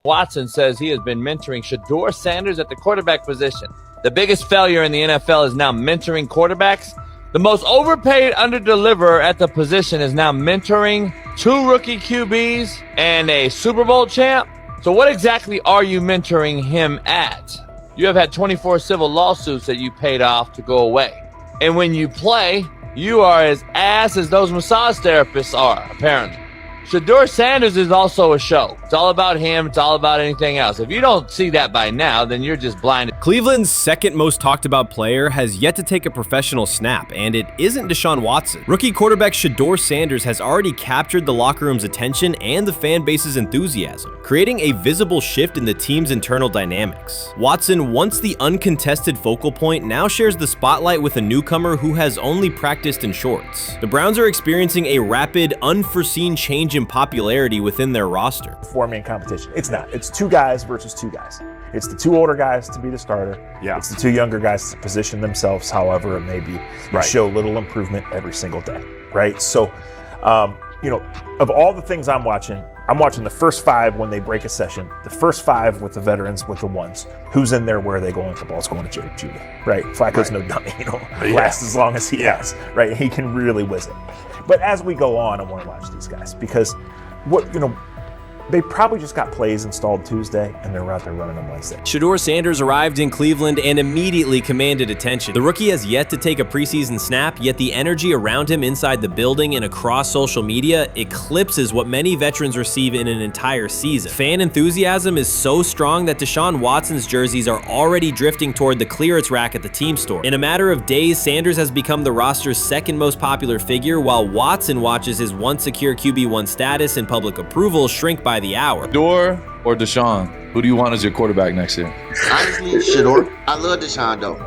Watson says he has been mentoring Shedeur Sanders at the quarterback position. The biggest failure in the NFL is now mentoring quarterbacks. The most overpaid underdeliverer at the position is now mentoring 2 rookie QBs and a Super Bowl champ. So what exactly are you mentoring him at? You have had 24 civil lawsuits that you paid off to go away. And when you play, you are as ass as those massage therapists are, apparently. Shedeur Sanders is also a show. It's all about him. It's all about anything else. If you don't see that by now, then you're just blinded. Cleveland's second most talked about player has yet to take a professional snap, and it isn't Deshaun Watson. Rookie quarterback Shedeur Sanders has already captured the locker room's attention and the fan base's enthusiasm, creating a visible shift in the team's internal dynamics. Watson, once the uncontested focal point, now shares the spotlight with a newcomer who has only practiced in shorts. The Browns are experiencing a rapid, unforeseen change in popularity within their roster. Four-man competition. It's not. It's 2 guys versus 2 guys. It's the 2 older guys to be the starter. Yeah. It's the 2 younger guys to position themselves however it may be and show little improvement every single day, right? So, of all the things I'm watching the first 5 when they break a session, the first 5 with the veterans, with the ones. Who's in there, where are they going? The ball's going to Jerry Judy, right? Flacco's no dummy, lasts as long as he has, right? He can really whiz it. But as we go on, I want to watch these guys because they probably just got plays installed Tuesday, and they're out there running them Wednesday. Shedeur Sanders arrived in Cleveland and immediately commanded attention. The rookie has yet to take a preseason snap, yet the energy around him inside the building and across social media eclipses what many veterans receive in an entire season. Fan enthusiasm is so strong that Deshaun Watson's jerseys are already drifting toward the clearance rack at the team store. In a matter of days, Sanders has become the roster's second most popular figure, while Watson watches his once secure QB1 status and public approval shrink by the hour. Shedeur or Deshaun? Who do you want as your quarterback next year? Honestly, Shedeur. I love Deshaun though.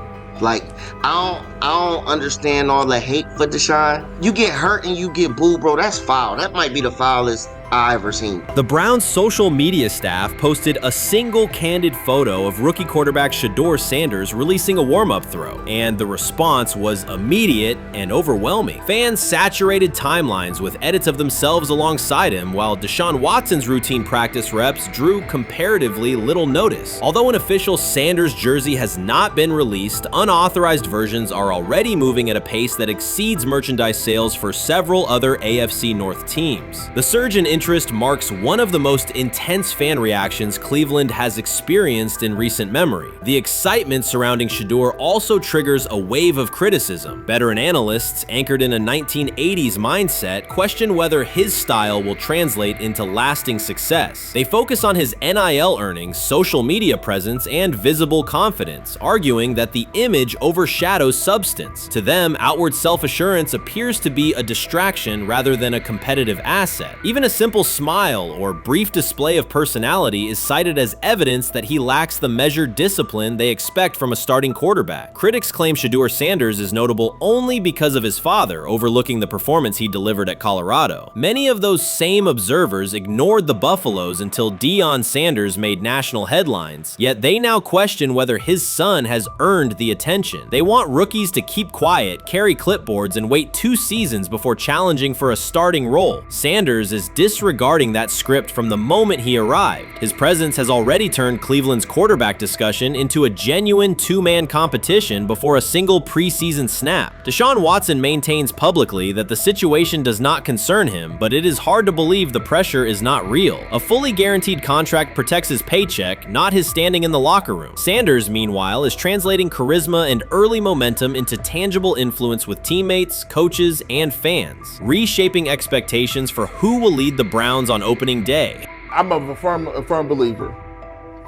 Like, I don't understand all the hate for Deshaun. You get hurt and you get booed, bro. That's foul. That might be the foulest I ever seen. The Browns' social media staff posted a single candid photo of rookie quarterback Shedeur Sanders releasing a warm-up throw, and the response was immediate and overwhelming. Fans saturated timelines with edits of themselves alongside him, while Deshaun Watson's routine practice reps drew comparatively little notice. Although an official Sanders jersey has not been released, unauthorized versions are already moving at a pace that exceeds merchandise sales for several other AFC North teams. The surge in interest marks one of the most intense fan reactions Cleveland has experienced in recent memory. The excitement surrounding Shedeur also triggers a wave of criticism. Veteran analysts, anchored in a 1980s mindset, question whether his style will translate into lasting success. They focus on his NIL earnings, social media presence, and visible confidence, arguing that the image overshadows substance. To them, outward self-assurance appears to be a distraction rather than a competitive asset. Even a simple smile or brief display of personality is cited as evidence that he lacks the measured discipline they expect from a starting quarterback. Critics claim Shedeur Sanders is notable only because of his father, overlooking the performance he delivered at Colorado. Many of those same observers ignored the Buffaloes until Deion Sanders made national headlines, yet they now question whether his son has earned the attention. They want rookies to keep quiet, carry clipboards, and wait 2 seasons before challenging for a starting role. Sanders is disregarding that script from the moment he arrived. His presence has already turned Cleveland's quarterback discussion into a genuine 2-man competition before a single preseason snap. Deshaun Watson maintains publicly that the situation does not concern him, but it is hard to believe the pressure is not real. A fully guaranteed contract protects his paycheck, not his standing in the locker room. Sanders, meanwhile, is translating charisma and early momentum into tangible influence with teammates, coaches, and fans, reshaping expectations for who will lead the Browns on opening day. I'm a firm believer.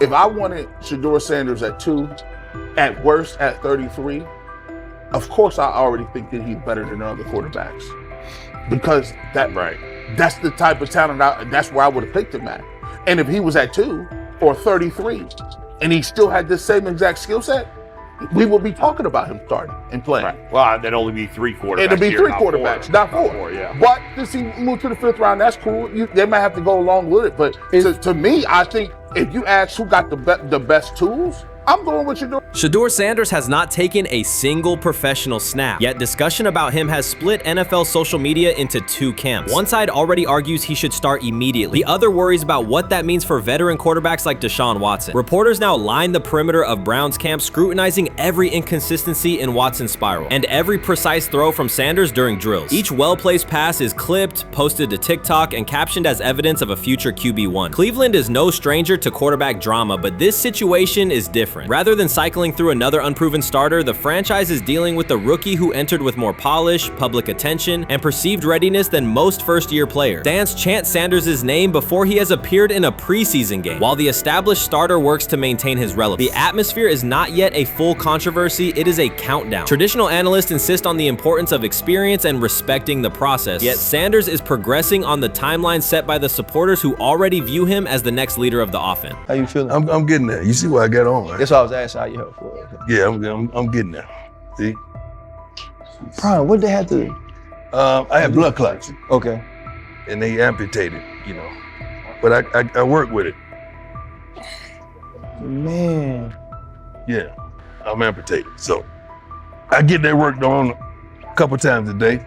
If I wanted Shedeur Sanders at 2, at worst at 33, of course I already think that he's better than other quarterbacks. Because that's the type of talent, that's where I would have picked him at. And if he was at 2 or 33, and he still had this same exact skill set, we would be talking about him starting and playing. Right. Well, there'd only be 3 quarterbacks. It'd be here, 3 quarterbacks, not 4. Yeah. But since he moved to the 5th round, that's cool. They might have to go along with it. But to me, I think if you ask who got the best tools, I'm going with Shedeur Shedeur Sanders has not taken a single professional snap, yet discussion about him has split NFL social media into two camps. One side already argues he should start immediately. The other worries about what that means for veteran quarterbacks like Deshaun Watson. Reporters now line the perimeter of Brown's camp, scrutinizing every inconsistency in Watson's spiral and every precise throw from Sanders during drills. Each well-placed pass is clipped, posted to TikTok, and captioned as evidence of a future QB1. Cleveland is no stranger to quarterback drama, but this situation is different. Rather than cycling through another unproven starter, the franchise is dealing with a rookie who entered with more polish, public attention, and perceived readiness than most first-year players. Fans chant Sanders' name before he has appeared in a preseason game, while the established starter works to maintain his relevance. The atmosphere is not yet a full controversy, it is a countdown. Traditional analysts insist on the importance of experience and respecting the process, yet Sanders is progressing on the timeline set by the supporters who already view him as the next leader of the offense. How you feeling? I'm getting there. You see what I got on, right? That's why I was asking how you help for. Yeah, I'm getting there. See? Prime, what they had to? I had blood clots, Okay. and they amputated, you know. But I work with it. Man. Yeah, I'm amputated. So I get that work done a couple times a day.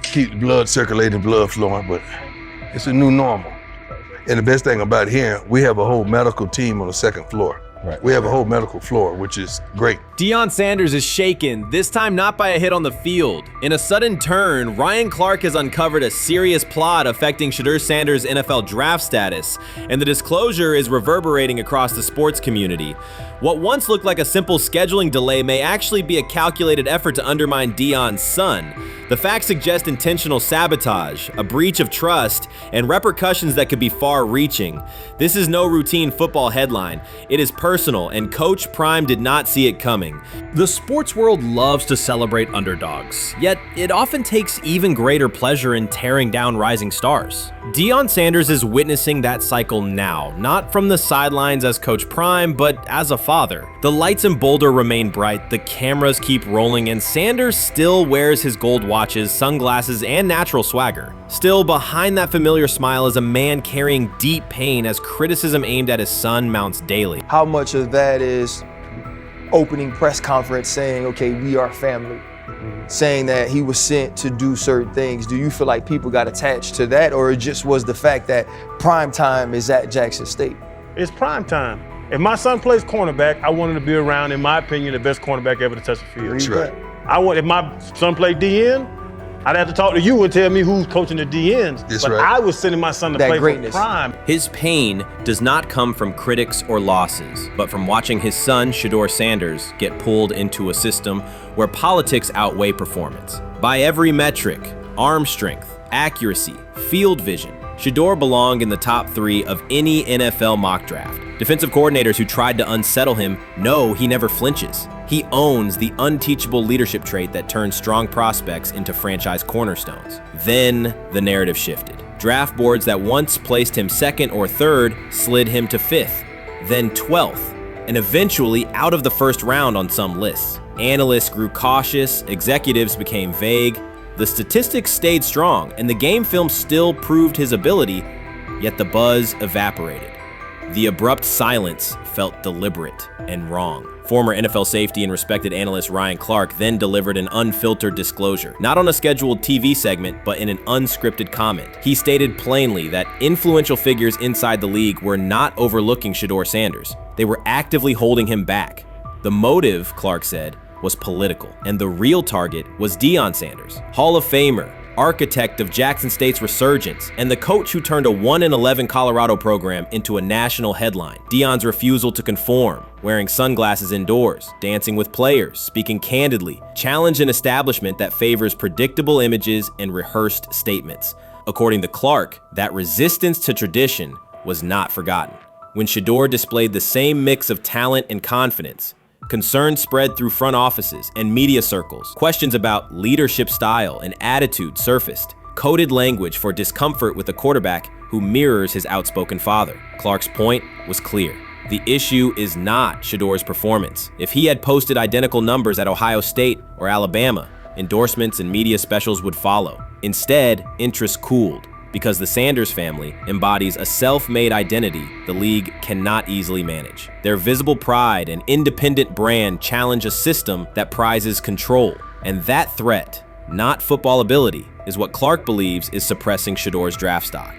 Keep the blood circulating, blood flowing, but it's a new normal. And the best thing about here, we have a whole medical team on the second floor. Right. We have a whole medical floor, which is great. Deion Sanders is shaken, this time not by a hit on the field. In a sudden turn, Ryan Clark has uncovered a serious plot affecting Shedeur Sanders' NFL draft status, and the disclosure is reverberating across the sports community. What once looked like a simple scheduling delay may actually be a calculated effort to undermine Deion's son. The facts suggest intentional sabotage, a breach of trust, and repercussions that could be far-reaching. This is no routine football headline. It is personal, and Coach Prime did not see it coming. The sports world loves to celebrate underdogs, yet it often takes even greater pleasure in tearing down rising stars. Deion Sanders is witnessing that cycle now, not from the sidelines as Coach Prime, but as a father. The lights in Boulder remain bright, the cameras keep rolling, and Sanders still wears his gold watches, sunglasses, and natural swagger. Still, behind that familiar smile is a man carrying deep pain as criticism aimed at his son mounts daily. How much of that is opening press conference saying, okay, we are family, saying that he was sent to do certain things? Do you feel like people got attached to that, or it just was the fact that prime time is at Jackson State? It's prime time. If my son plays cornerback, I want him to be around, in my opinion, the best cornerback ever to touch the field. That's right. If my son played DN, I'd have to talk to you and tell me who's coaching the DNs. That's but right. I was sending my son to That play greatness. for prime. His pain does not come from critics or losses, but from watching his son, Shedeur Sanders, get pulled into a system where politics outweigh performance. By every metric, arm strength, accuracy, field vision, Shedeur belonged in the top 3 of any NFL mock draft. Defensive coordinators who tried to unsettle him know he never flinches. He owns the unteachable leadership trait that turns strong prospects into franchise cornerstones. Then the narrative shifted. Draft boards that once placed him 2nd or 3rd slid him to 5th, then 12th, and eventually out of the 1st round on some lists. Analysts grew cautious, executives became vague. The statistics stayed strong, and the game film still proved his ability, yet the buzz evaporated. The abrupt silence felt deliberate and wrong. Former NFL safety and respected analyst Ryan Clark then delivered an unfiltered disclosure, not on a scheduled TV segment, but in an unscripted comment. He stated plainly that influential figures inside the league were not overlooking Shedeur Sanders. They were actively holding him back. The motive, Clark said, was political, and the real target was Deion Sanders, Hall of Famer, architect of Jackson State's resurgence, and the coach who turned a 1-11 Colorado program into a national headline. Deion's refusal to conform, wearing sunglasses indoors, dancing with players, speaking candidly, challenged an establishment that favors predictable images and rehearsed statements. According to Clark, that resistance to tradition was not forgotten. When Shedeur displayed the same mix of talent and confidence, concern spread through front offices and media circles. Questions about leadership style and attitude surfaced. Coded language for discomfort with a quarterback who mirrors his outspoken father. Clark's point was clear. The issue is not Shedeur's performance. If he had posted identical numbers at Ohio State or Alabama, endorsements and media specials would follow. Instead, interest cooled. because the Sanders family embodies a self-made identity the league cannot easily manage. Their visible pride and independent brand challenge a system that prizes control. And that threat, not football ability, is what Clark believes is suppressing Shedeur's draft stock.